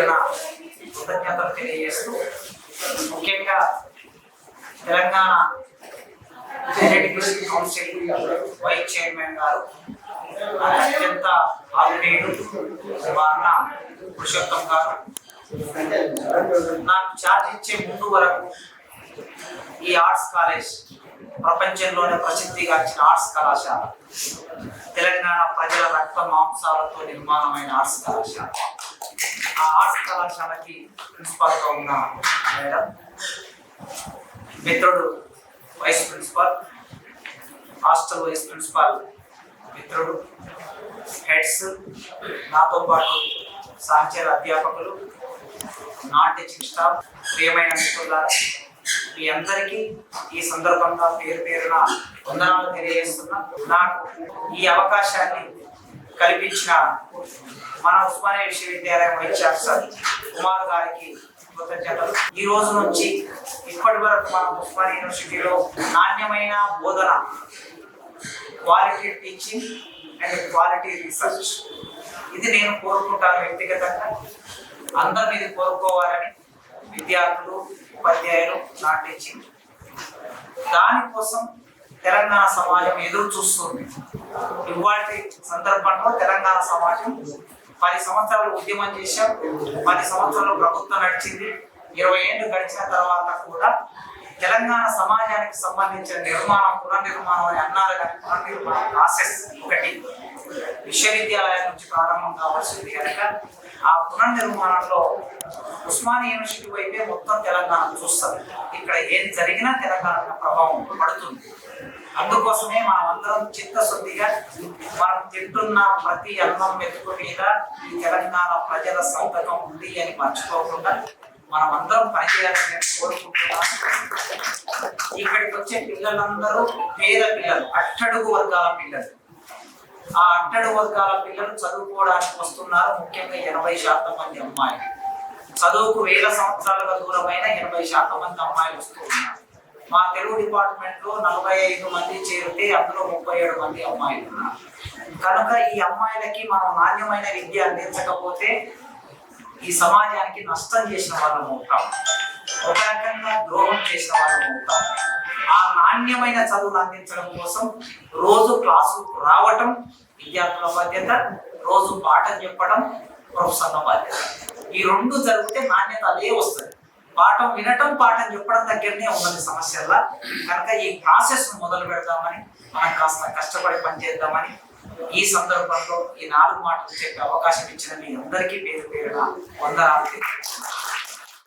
పేరున కృతజ్ఞతలు తెలియజేస్తూ ముఖ్యంగా Telangana education council vice chairman గారు అత్యంత ఆత్మీయుడు మా అన్న పురుషోత్తం గారు నాకు ఛార్జ్ ఇచ్చే ముందు వరకు ఈ ఆర్ట్స్ కాలేజ్ ప్రపంచంలోనే ప్రసిద్ధిగాంచిన ఆర్ట్స్ కళాశాల, తెలంగాణ ప్రజల రక్త మాంసాలతో నిర్మాణమైన ఆర్ట్స్ కళాశాల. ఆ ఆర్ట్స్ కళాశాలకి ప్రిన్సిపాల్గా ఉన్న మేడం, మిత్రుడు vice principal, hostel vice principal మిత్రుడు, హెడ్స్, నాతో పాటు సహచర అధ్యాపకులు, నాన్ టీచింగ్ స్టాఫ్, ప్రియమైన మిత్రులారా, మీ అందరికీ ఈ సందర్భంగా పేరు పేరున వందనాలు తెలియజేస్తున్నా. నాకు ఈ అవకాశాన్ని కల్పించిన మన ఉస్మానియా విశ్వవిద్యాలయం వైస్ ఛాన్సలర్ కుమార్ గారికి కృతజ్ఞతలు. ఈ రోజు నుంచి ఇప్పటి వరకు మన ఉస్మానియా యూనివర్సిటీలో నాణ్యమైన బోధన, quality teaching and quality research, ఇది నేను కోరుకుంటాను. వ్యక్తిగతంగా అందరినీ ఇది కోరుకోవాలని విద్యార్థులు, ఉపాధ్యాయులు, నాన్ టీచింగ్, దానికోసం తెలంగాణ సమాజం ఎదురు చూస్తుంది. ఇవాటి సందర్భంలో తెలంగాణ సమాజం 10 సంవత్సరాలు ఉద్యమం చేశాం, 10 సంవత్సరాలు ప్రభుత్వం నడిచింది, 20 ఏళ్ళు గడిచిన తర్వాత కూడా తెలంగాణ సమాజానికి సంబంధించిన నిర్మాణం, పునర్నిర్మాణం అని అన్నారు కానీ పునర్నిర్మాణ ప్రాసెస్ ఒకటి విశ్వవిద్యాలయం నుంచి ప్రారంభం కావాల్సింది కనుక ఆ పునర్నిర్మాణంలో ఉస్మానియా యూనివర్సిటీ వైపే మొత్తం తెలంగాణ చూస్తుంది. ఇక్కడ ఏం జరిగినా తెలంగాణ ప్రభావం పడుతుంది. అందుకోసమే మనం అందరం చిత్తశుద్ధిగా మనం తింటున్న ప్రతి అన్నం మెతుకు మీద ఈ తెలంగాణ ప్రజల సంతకం ఉంది అని మర్చిపోకుండా మనం అందరం పనిచేయాలని కోరుకుంటున్నాం. ఇక్కడికి వచ్చే పిల్లలందరూ పేద పిల్లలు, అట్టడుగు వర్గాల పిల్లలు. ఆ అట్టడుగు వర్గాల పిల్లలు చదువుకోవడానికి వస్తున్నారు. ముఖ్యంగా 80% మంది అమ్మాయిలు, చదువుకు 1000 సంవత్సరాలుగా దూరమైన 80% మంది అమ్మాయిలు వస్తూ ఉన్నారు. మా తెలుగు డిపార్ట్మెంట్ లో 45 మంది చేరితే అందులో 37 మంది అమ్మాయిలు ఉన్నారు. కనుక ఈ అమ్మాయిలకి మనం నాణ్యమైన విద్య అందించకపోతే ఈ సమాజానికి నష్టం చేసిన వాళ్ళం అవుతాం, ఒక రకంగా ద్రోహం చేసిన వాళ్ళం అవుతాం. ఆ నాణ్యమైన చదువులు అందించడం కోసం రోజు క్లాసుకు రావటం విద్యార్థుల బాధ్యత, రోజు పాఠం చెప్పడం ప్రొఫెసర్ల బాధ్యత. ఈ 2 జరిగితే నాణ్యత అదే వస్తుంది. పాఠం వినటం, పాఠం చెప్పడం దగ్గరనే ఉన్నది సమస్యల్లా. కనుక ఈ ప్రాసెస్ మొదలు పెడదామని, మనం కాస్త కష్టపడి పనిచేద్దామని ఈ సందర్భంలో ఈ 4 మాటలు చెప్పే అవకాశం ఇచ్చిన మీ అందరికీ పేరు పేరున వందనాలు.